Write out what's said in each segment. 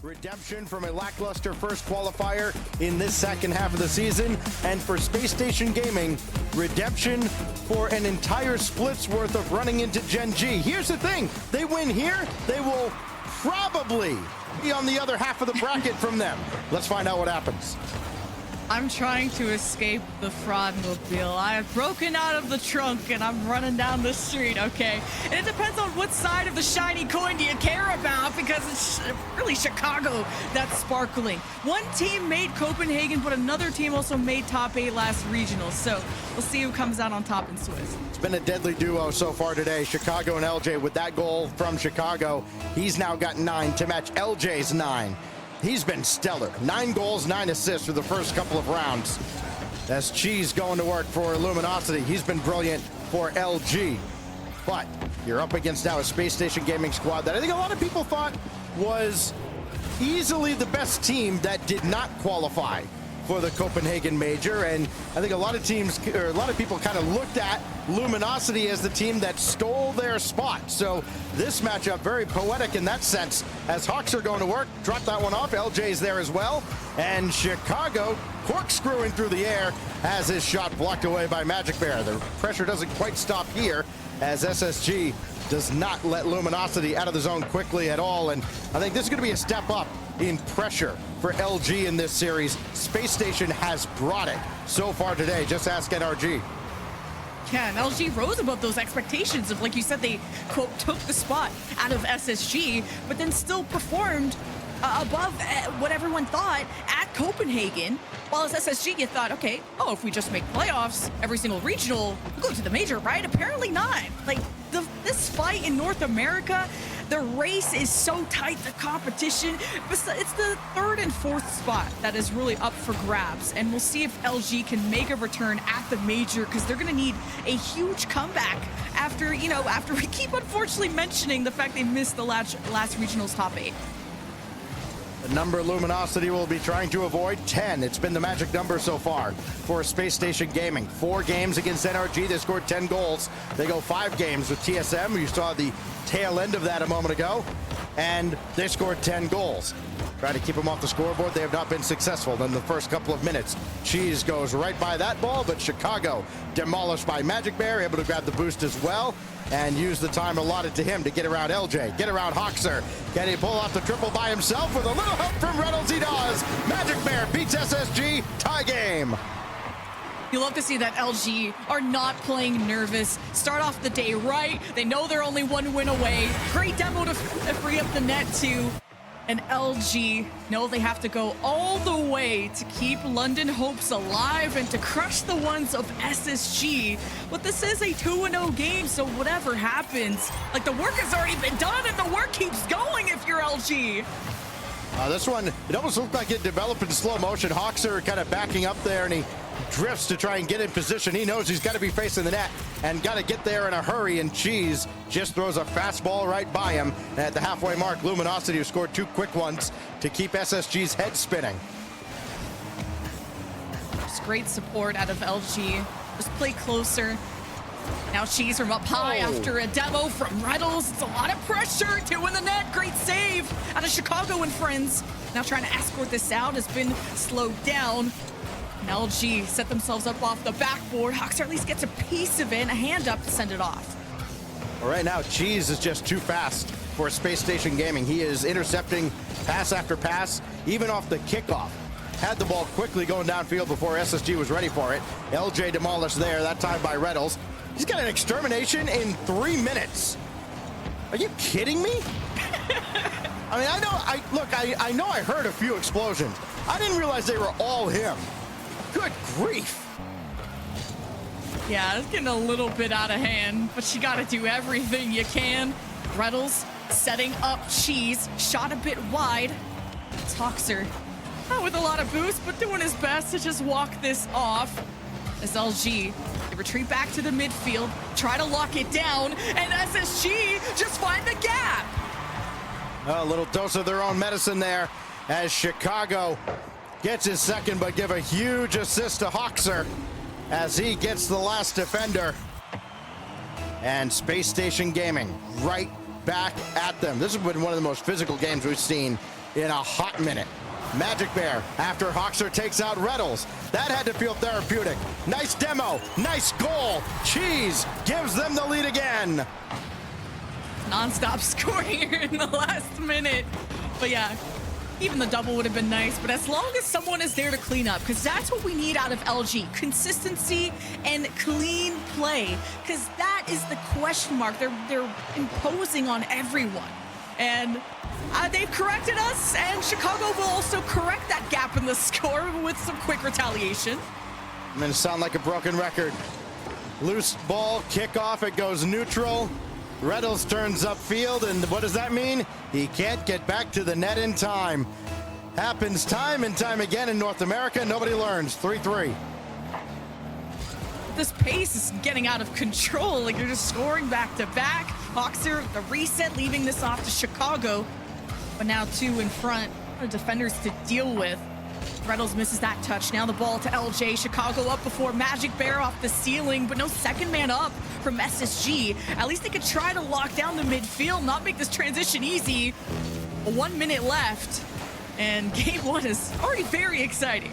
Redemption from a lackluster first qualifier in this second half of the season, and for Space Station Gaming, redemption for an entire split's worth of running into Gen G. Here's the thing, they win here, they will probably be on the other half of the bracket from them. Let's find out what happens. I'm trying to escape the fraud mobile. I have broken out of the trunk and I'm running down the street, okay? And it depends on what side of the shiny coin do you care about, because it's really Chicago that's sparkling. One team made Copenhagen, but another team also made top 8 last regional. So we'll see who comes out on top in Swiss. It's been a deadly duo so far today. Chicago and LJ with that goal from Chicago. He's now got 9 to match LJ's 9. He's been stellar. 9 goals, 9 assists for the first couple of rounds. That's Cheese going to work for Luminosity. He's been brilliant for LG. But you're up against now a Space Station Gaming squad that I think a lot of people thought was easily the best team that did not qualify for the Copenhagen Major. And I think a lot of teams, or a lot of people kind of looked at Luminosity as the team that stole their spot. So this matchup, very poetic in that sense, as Hawks are going to work. Drop that one off, LJ's there as well. And Chicago corkscrewing through the air as his shot blocked away by Magic Bear. The pressure doesn't quite stop here as SSG does not let Luminosity out of the zone quickly at all. And I think this is going to be a step up in pressure for LG in this series. Space Station has brought it so far today. Just ask NRG. Yeah, and LG rose above those expectations of, like you said, they, quote, took the spot out of SSG, but then still performed above what everyone thought at Copenhagen. While as SSG, you thought, okay, oh, if we just make playoffs every single regional, we'll go to the major, right? Apparently not. Like, this fight in North America, the race is so tight, the competition. It's the 3rd and 4th spot that is really up for grabs. And we'll see if LG can make a return at the major, because they're going to need a huge comeback after, you know, after we keep unfortunately mentioning the fact they missed the last regional's top 8. The number Luminosity will be trying to avoid, 10. It's been the magic number so far for Space Station Gaming. 4 games against NRG, they scored 10 goals. They go 5 games with TSM. You saw the tail end of that a moment ago, and they scored 10 goals. Trying to keep them off the scoreboard, they have not been successful in the first couple of minutes. Cheese goes right by that ball, but Chicago demolished by Magic Bear, able to grab the boost as well and use the time allotted to him to get around LJ, get around Hawkser. Can he pull off the triple by himself? With a little help from Reynolds, he does. Magic Bear beats SSG, tie game. You love to see that LG are not playing nervous. Start off the day right. They know they're only 1 win away. Great demo to free up the net too. And LG know they have to go all the way to keep London hopes alive and to crush the ones of SSG. But this is a 2-0 game, so whatever happens, like, the work has already been done and the work keeps going if you're LG. This one, it almost looked like it developed in slow motion. Hawkser kind of backing up there, and he drifts to try and get in position. He knows he's got to be facing the net and got to get there in a hurry, and Cheese just throws a fastball right by him. And at the halfway mark, Luminosity, who scored 2 quick ones to keep SSG's head spinning. Just great support out of LG. Just play closer. Now Cheese from up high after a demo from Reynolds. It's a lot of pressure. 2 in the net. Great save out of Chicago and friends. Now trying to escort this out has been slowed down. And LG set themselves up off the backboard. Hawks at least gets a piece of it and a hand up to send it off. All right, now Cheese is just too fast for Space Station Gaming. He is intercepting pass after pass, even off the kickoff. Had the ball quickly going downfield before SSG was ready for it. LJ demolished there, that time by Reynolds. He's got an extermination in 3 minutes. Are you kidding me? I mean, I know I heard a few explosions. I didn't realize they were all him. Good grief. Yeah, it's getting a little bit out of hand, but you got to do everything you can. Reynolds setting up Cheese, shot a bit wide. It's Hawkser, not with a lot of boost, but doing his best to just walk this off. As LG, they retreat back to the midfield, try to lock it down, and SSG just find the gap. A little dose of their own medicine there as Chicago gets his second, but give a huge assist to Hawkser as he gets the last defender. And Space Station Gaming right back at them. This has been one of the most physical games we've seen in a hot minute. Magic Bear, after Hoxer takes out Reddles. That had to feel therapeutic. Nice demo, nice goal. Cheese gives them the lead again. Non-stop scoring here in the last minute. But yeah, even the double would have been nice. But as long as someone is there to clean up, because that's what we need out of LG. Consistency and clean play. Because that is the question mark they're imposing on everyone. And they've corrected us, and Chicago will also correct that gap in the score with some quick retaliation. I'm gonna sound like a broken record. Loose ball, kickoff, it goes neutral. Reddles turns upfield, and what does that mean? He can't get back to the net in time. Happens time and time again in North America. Nobody learns. 3-3. This pace is getting out of control. Like, you're just scoring back to back. Hoxer, the reset, leaving this off to Chicago. But now two in front. Defenders to deal with. Reddles misses that touch. Now the ball to LJ. Chicago up before Magic Bear off the ceiling, but no second man up from SSG. At least they could try to lock down the midfield, not make this transition easy. 1 minute left, and game one is already very exciting.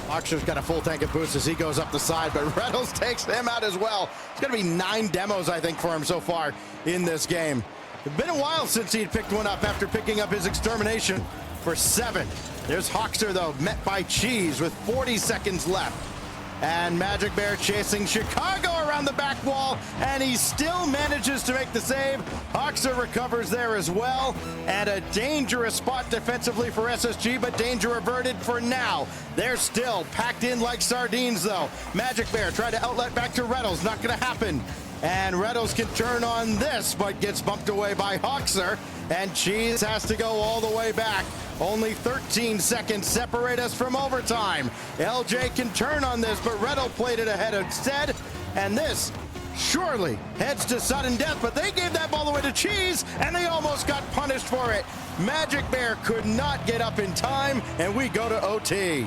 Hoxer's got a full tank of boost as he goes up the side, but Reddles takes him out as well. It's going to be 9 demos, I think, for him so far in this game. It's been a while since he'd picked one up after picking up his extermination for 7. There's Hoxer, though, met by Cheese with 40 seconds left. And Magic Bear chasing Chicago around the back wall, and he still manages to make the save. Hoxer recovers there as well, and a dangerous spot defensively for SSG, but danger averted for now. They're still packed in like sardines, though. Magic Bear tried to outlet back to Reddles, not going to happen. And Reddles can turn on this, but gets bumped away by Hoxer, and Cheese has to go all the way back. Only 13 seconds separate us from overtime. LJ can turn on this, but Reddle played it ahead instead, and this surely heads to sudden death, but they gave that ball away to Cheese, and they almost got punished for it. Magic Bear could not get up in time, and we go to OT.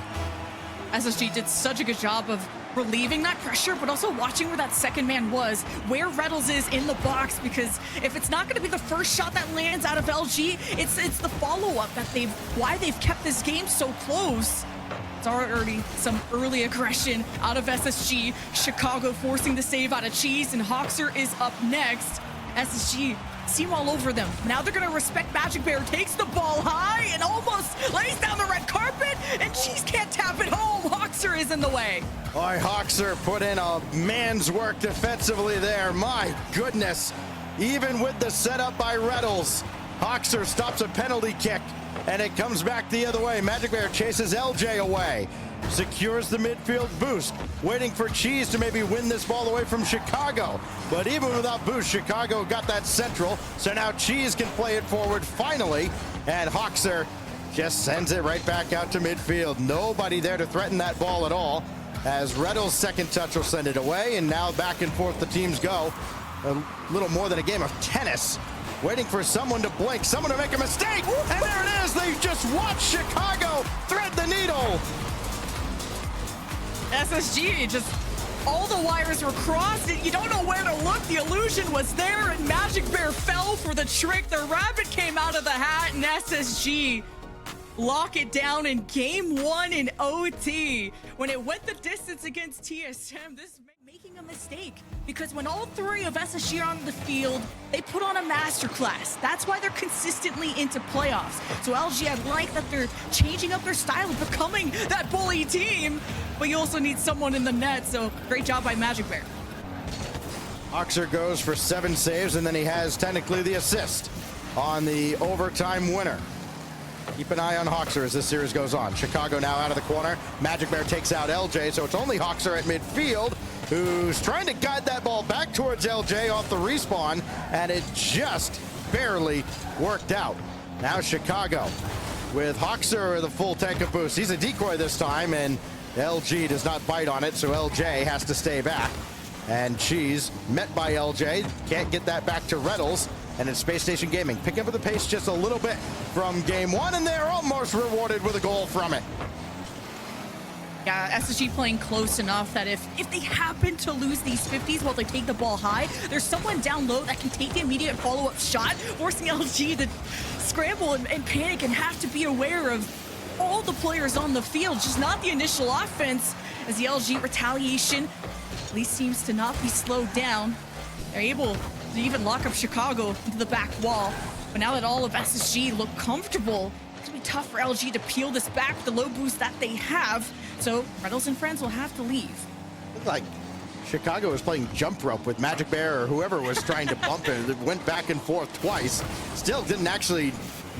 SSG did such a good job of relieving that pressure, but also watching where that second man was, where Reddles is in the box, because if it's not going to be the first shot that lands out of LG, it's the follow-up that why they've kept this game so close. It's already some early aggression out of SSG. Chicago forcing the save out of Cheese, and Hoxer is up next. SSG seem all over them. Now they're going to respect Magic Bear. Takes the ball high and almost lays down the red carpet, and Cheese can't tap it home. Hoxer is in the way. Boy, Hoxer put in a man's work defensively there. My goodness. Even with the setup by Reddles, Hoxer stops a penalty kick, and it comes back the other way. Magic Bear chases LJ away. Secures the midfield boost, waiting for Cheese to maybe win this ball away from Chicago. But even without boost, Chicago got that central, so now Cheese can play it forward finally, and Hoxer just sends it right back out to midfield. Nobody there to threaten that ball at all, as Reddle's second touch will send it away, and now back and forth the teams go. A little more than a game of tennis, waiting for someone to blink, someone to make a mistake, and there it is. They just watched Chicago thread the needle. SSG, just all the wires were crossed, and you don't know where to look. The illusion was there, and Magic Bear fell for the trick. The rabbit came out of the hat, and SSG lock it down in game one in OT. When it went the distance against TSM, this making a mistake, because when all three of SSG are on the field, they put on a masterclass. That's why they're consistently into playoffs. So LG, I like that they're changing up their style of becoming that bully team, but you also need someone in the net, so great job by Magic Bear. Hoxer goes for 7 saves, and then he has technically the assist on the overtime winner. Keep an eye on Hoxer as this series goes on. Chicago now out of the corner. Magic Bear takes out LJ, so it's only Hoxer at midfield, who's trying to guide that ball back towards LJ off the respawn, and it just barely worked out. Now Chicago with Hoxer the full tank of boost. He's a decoy this time, and LG does not bite on it, so LJ has to stay back. And Cheese met by LJ, can't get that back to Reddles, and it's Space Station Gaming picking up the pace just a little bit from game one, and they're almost rewarded with a goal from it. Yeah, SSG playing close enough that if they happen to lose these 50s while they take the ball high, there's someone down low that can take the immediate follow-up shot, forcing LG to scramble and panic and have to be aware of all the players on the field, just not the initial offense, as the LG retaliation at least seems to not be slowed down. They're able to even lock up Chicago into the back wall, but now that all of SSG look comfortable, it's gonna be tough for LG to peel this back with the low boost that they have. So Reynolds and friends will have to leave. Looked like Chicago was playing jump rope with Magic Bear or whoever was trying to bump him. It went back and forth twice. Still didn't actually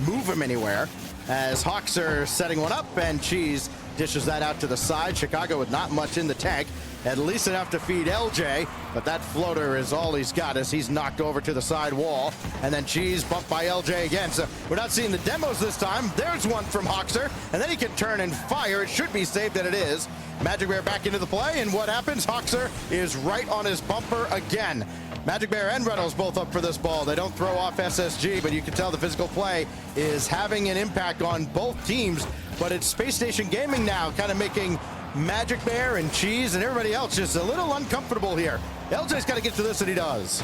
move him anywhere, as Hawks are setting one up and Cheese dishes that out to the side. Chicago with not much in the tank, at least enough to feed LJ, but that floater is all he's got as he's knocked over to the side wall. And then Cheese bumped by LJ again. So we're not seeing the demos this time. There's one from Hawkser, and then he can turn and fire. It should be saved, and it is. Magic Bear back into the play, and what happens? Hawkser is right on his bumper again. Magic Bear and Reynolds both up for this ball. They don't throw off SSG, but you can tell the physical play is having an impact on both teams. But it's Space Station Gaming now, kind of making Magic Bear and Cheese and everybody else just a little uncomfortable here. LJ's got to get to this, and he does.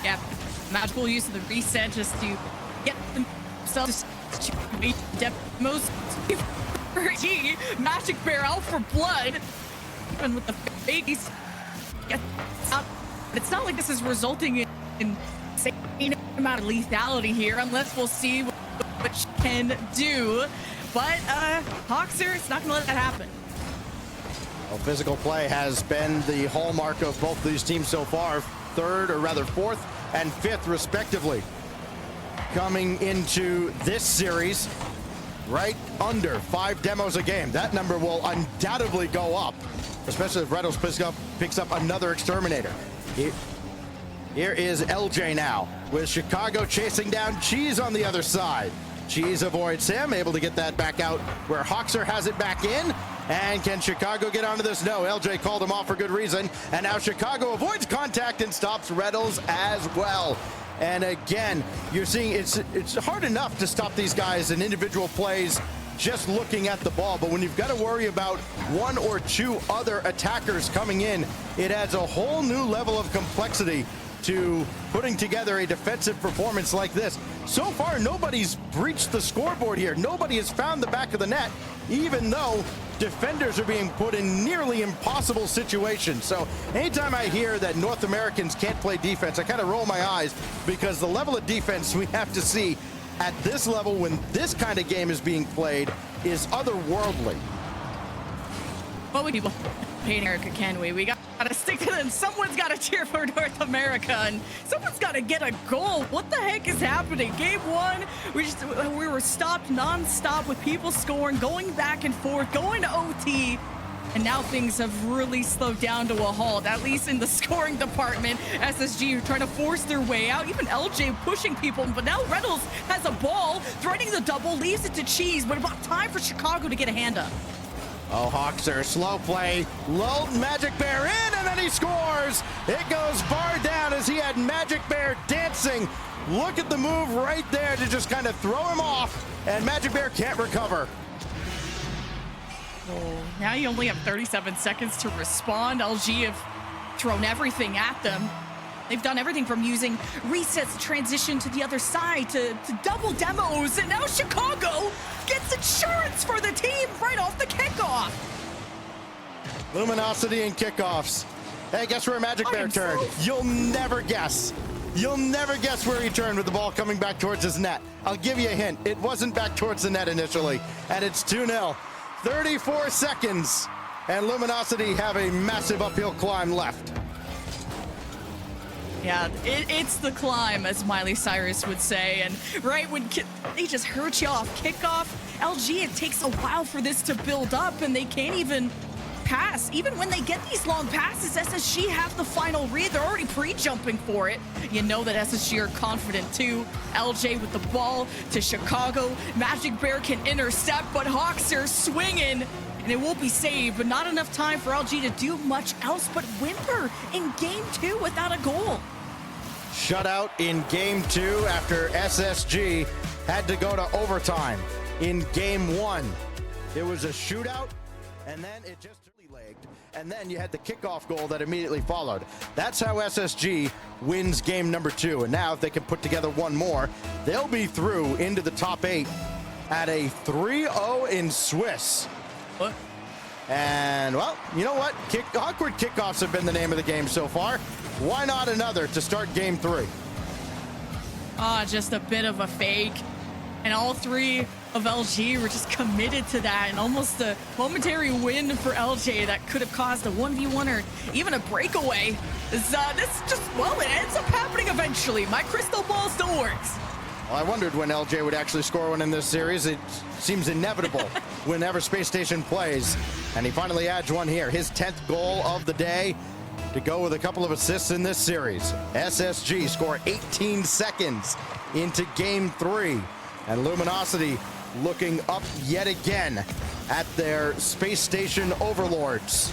Yeah, magical use of the reset just to get themselves to meet demos. Magic Bear out for blood, even with the face. It's not like this is resulting in insane amount of lethality here, unless we'll see what she can do. But Hawkser, it's not going to let that happen. Well, physical play has been the hallmark of both these teams so far, fourth and fifth respectively. Coming into this series, right under 5 demos a game. That number will undoubtedly go up, especially if Reynolds picks up another exterminator. Here is LJ now, with Chicago chasing down Cheese on the other side. Cheese avoids him, able to get that back out where Hawkser has it back in. And can Chicago get onto this? No, LJ called him off for good reason. And now Chicago avoids contact and stops Reynolds as well. And again, you're seeing it's hard enough to stop these guys in individual plays just looking at the ball, but when you've got to worry about 1 or 2 other attackers coming in, it adds a whole new level of complexity to putting together a defensive performance like this. So far, nobody's breached the scoreboard here. Nobody has found the back of the net, even though defenders are being put in nearly impossible situations. So anytime I hear that North Americans can't play defense, I kind of roll my eyes, because the level of defense we have to see at this level when this kind of game is being played is otherworldly. Well, we people hate America, can we? We gotta stick to them. Someone's gotta cheer for North America, and someone's gotta get a goal. What the heck is happening? Game 1, we were stopped non-stop with people scoring, going back and forth, going to OT. And now things have really slowed down to a halt, at least in the scoring department. SSG are trying to force their way out, even LJ pushing people, but now Reynolds has a ball, threatening the double, leaves it to Cheese, but about time for Chicago to get a hand up. Oh, Hawkser, slow play, lulled Magic Bear in, and then he scores! It goes far down as he had Magic Bear dancing. Look at the move right there to just kind of throw him off, and Magic Bear can't recover. Oh, now you only have 37 seconds to respond. LG have thrown everything at them. They've done everything from using resets to transition to the other side to double demos, and now Chicago gets insurance for the team right off the kickoff. Luminosity and kickoffs. Hey, guess where Magic Bear turned? You'll never guess. You'll never guess where he turned with the ball coming back towards his net. I'll give you a hint. It wasn't back towards the net initially, and it's 2-0. 34 seconds, and Luminosity have a massive uphill climb left. Yeah, it's the climb, as Miley Cyrus would say, and right when they just hurt you off kickoff, LG, it takes a while for this to build up, and they can't even pass. Even when they get these long passes, SSG have the final read. They're already pre-jumping for it. You know that SSG are confident too. LJ with the ball to Chicago. Magic Bear can intercept, but Hawks are swinging, and it will be saved, but not enough time for LG to do much else but whimper in game 2 without a goal. Shutout in game 2 after SSG had to go to overtime. In game 1, it was a shootout. and then it just legged, and then you had the kickoff goal that immediately followed. That's how SSG wins game number 2, and now if they can put together one more, they'll be through into the top 8 at a 3-0 in Swiss. What? And, well, you know what? Awkward kickoffs have been the name of the game so far. Why not another to start game 3? Just a bit of a fake. And all 3 of LG were just committed to that, and almost a momentary win for LJ that could have caused a 1v1 or even a breakaway. This just, well, it ends up happening eventually. My crystal ball still works. Well, I wondered when LJ would actually score one in this series. It seems inevitable whenever Space Station plays, and he finally adds one here. His 10th goal of the day to go with a couple of assists in this series. SSG score 18 seconds into game 3. And Luminosity looking up yet again at their Space Station overlords.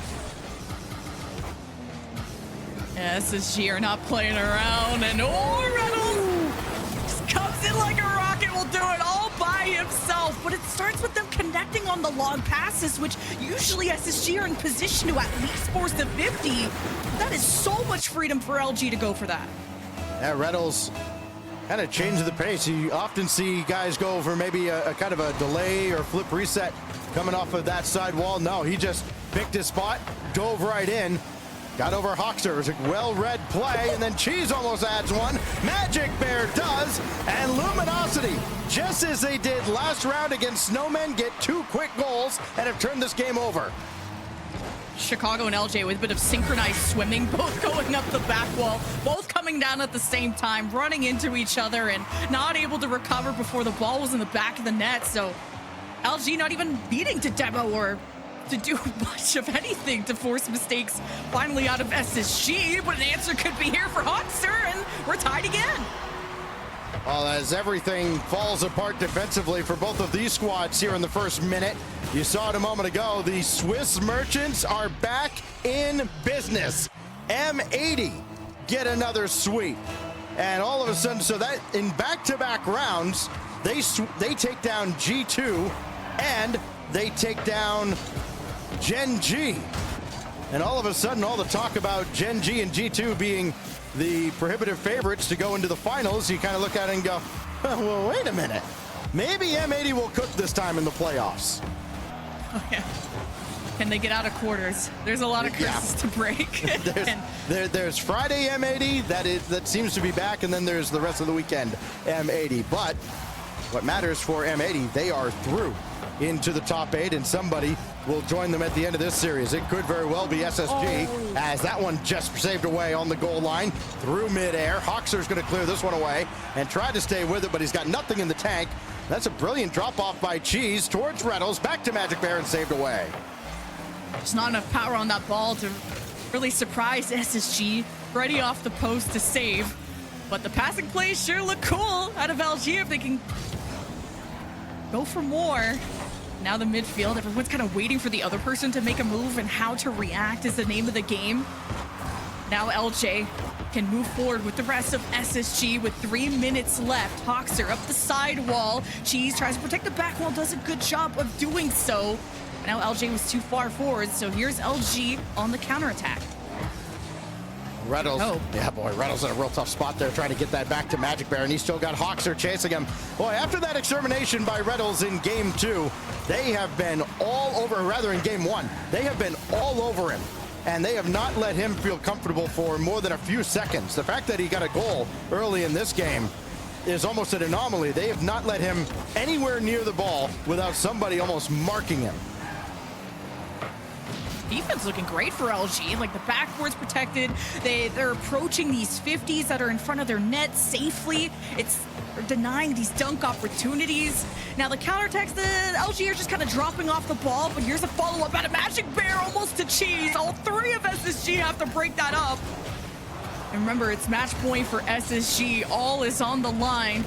Yeah, SSG are not playing around, and Reynolds just comes in like a rocket, will do it all by himself. But it starts with them connecting on the long passes, which usually SSG are in position to at least force the 50. That is so much freedom for LG to go for that. Yeah, Reynolds kind of changed the pace. You often see guys go for maybe a kind of a delay or flip reset coming off of that side wall. No, he just picked his spot, dove right in, got over Hoxer. It was a well-read play, and then Cheese almost adds one. Magic Bear does, and Luminosity, just as they did last round against Snowmen, get 2 quick goals and have turned this game over. Chicago and LJ with a bit of synchronized swimming, both going up the back wall, both coming down at the same time, running into each other and not able to recover before the ball was in the back of the net. So LG not even beating to demo or to do much of anything to force mistakes finally out of SSG, but an answer could be here for Hoxer, and we're tied again. Well, as everything falls apart defensively for both of these squads here in the first minute, you saw it a moment ago, the Swiss Merchants are back in business. M80 get another sweep. And all of a sudden, so that in back-to-back rounds, they take down G2 and they take down Gen G. And all of a sudden, all the talk about Gen G and G2 being the prohibitive favorites to go into the finals, you kind of look at it and go, oh, well, wait a minute. Maybe M80 will cook this time in the playoffs. Oh, yeah. Can they get out of quarters? There's a lot of curses to break. there's Friday M80, that seems to be back, and then there's the rest of the weekend M80. But what matters for M80, they are through into the top 8, and somebody will join them at the end of this series. It could very well be SSG, as that one just saved away on the goal line through midair. Hoxer's going to clear this one away and try to stay with it, but he's got nothing in the tank. That's a brilliant drop-off by Cheese towards Reynolds, back to Magic Bear, and saved away. There's not enough power on that ball to really surprise SSG. Ready off the post to save, but the passing plays sure look cool out of LG if they can go for more. Now the midfield, everyone's kind of waiting for the other person to make a move, and how to react is the name of the game. Now LJ can move forward with the rest of SSG with 3 minutes left. Hoxer up the side wall. Cheese tries to protect the back wall, does a good job of doing so. Now LJ was too far forward, so here's LG on the counterattack. Reynolds, yeah, boy, Reynolds in a real tough spot there trying to get that back to Magic Bear, and he's still got Hoxer chasing him. Boy, after that extermination by Reynolds in game 2, they have been all over, rather in game 1, they have been all over him, and they have not let him feel comfortable for more than a few seconds. The fact that he got a goal early in this game is almost an anomaly. They have not let him anywhere near the ball without somebody almost marking him. Defense looking great for LG. Like, the backboard's protected. They're approaching these 50s that are in front of their net safely. They're denying these dunk opportunities. Now the counterattacks, the LG are just kind of dropping off the ball, but here's a follow-up out of Magic Bear, almost to Cheese. All 3 of SSG have to break that up. And remember, it's match point for SSG. All is on the line.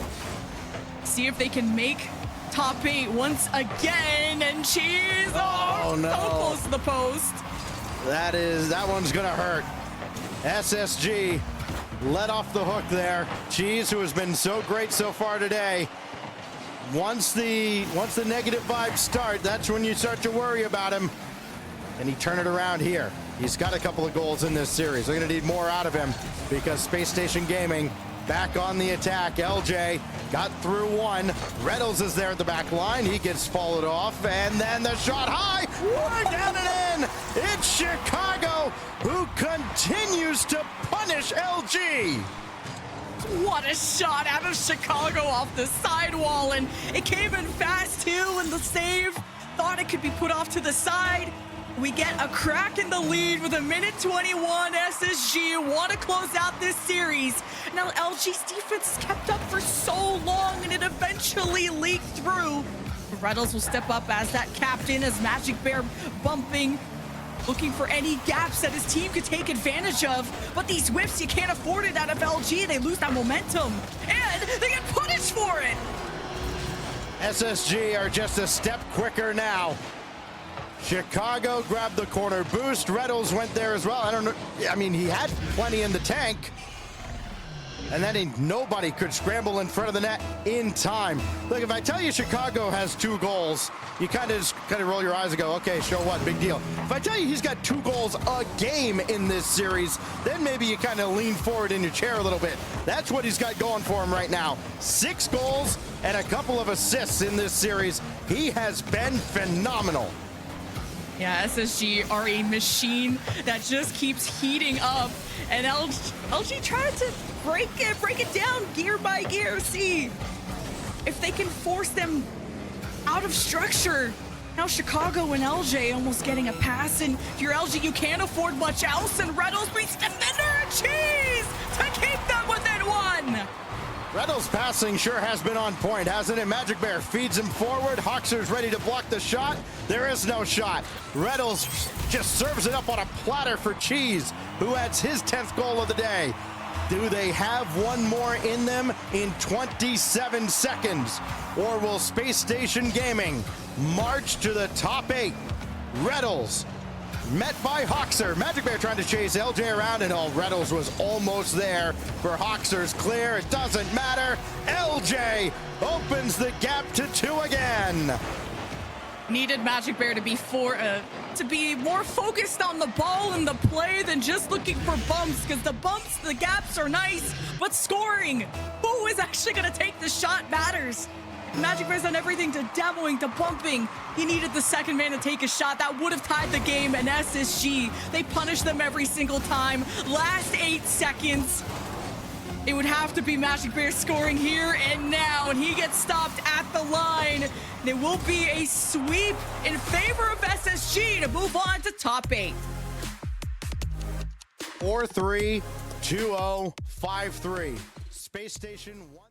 See if they can make top 8 once again, and Cheese, oh no, so close to the post. That one's gonna hurt. SSG let off the hook there. Cheese, who has been so great so far today, once the negative vibes start, that's when you start to worry about him. Can he turn it around here? He's got a couple of goals in this series. They're going to need more out of him because Space Station Gaming back on the attack. LJ got through one. Reynolds is there at the back line. He gets followed off, and then the shot high. Down and in. It's Chicago who continues to punish LG. What a shot out of Chicago off the sidewall, and it came in fast too, and the save thought it could be put off to the side. We get a crack in the lead with a minute 21. SSG want to close out this series. Now LG's defense has kept up for so long, and it eventually leaked through. Reynolds will step up as that captain, as Magic Bear bumping, looking for any gaps that his team could take advantage of. But these whips, you can't afford it out of LG. They lose that momentum, and they get punished for it. SSG are just a step quicker now. Chicago grabbed the corner boost. Reynolds went there as well. I don't know. I mean, he had plenty in the tank. And then nobody could scramble in front of the net in time. Look, if I tell you Chicago has 2 goals, you kind of roll your eyes and go, okay, show what, big deal. If I tell you he's got 2 goals a game in this series, then maybe you kind of lean forward in your chair a little bit. That's what he's got going for him right now. 6 goals and a couple of assists in this series. He has been phenomenal. Yeah, SSG are a machine that just keeps heating up, and LG tried to break it down gear by gear. See if they can force them out of structure. Now Chicago and LJ almost getting a pass, and if you're LG, you can't afford much else, and Reynolds beats defender and cheese to keep them within 1. Reynolds' passing sure has been on point, hasn't it? Magic Bear feeds him forward. Hoxer's ready to block the shot. There is no shot. Reynolds just serves it up on a platter for Cheese, who adds his 10th goal of the day. Do they have one more in them in 27 seconds? Or will Space Station Gaming march to the top 8? Reynolds met by Hoxer. Magic Bear trying to chase LJ around, and Reynolds was almost there for Hoxer's clear. It doesn't matter. LJ opens the gap to 2 again. Needed Magic Bear to be more focused on the ball and the play than just looking for bumps, because the bumps, the gaps are nice, but scoring, who is actually going to take the shot matters. Magic Bear's done everything to demoing, to bumping. He needed the second man to take a shot. That would have tied the game, and SSG, they punish them every single time. Last 8 seconds. It would have to be Magic Bear scoring here and now, and he gets stopped at the line. There will be a sweep in favor of SSG to move on to top 8. 4-3, 2-0, 5-3. Space Station 1.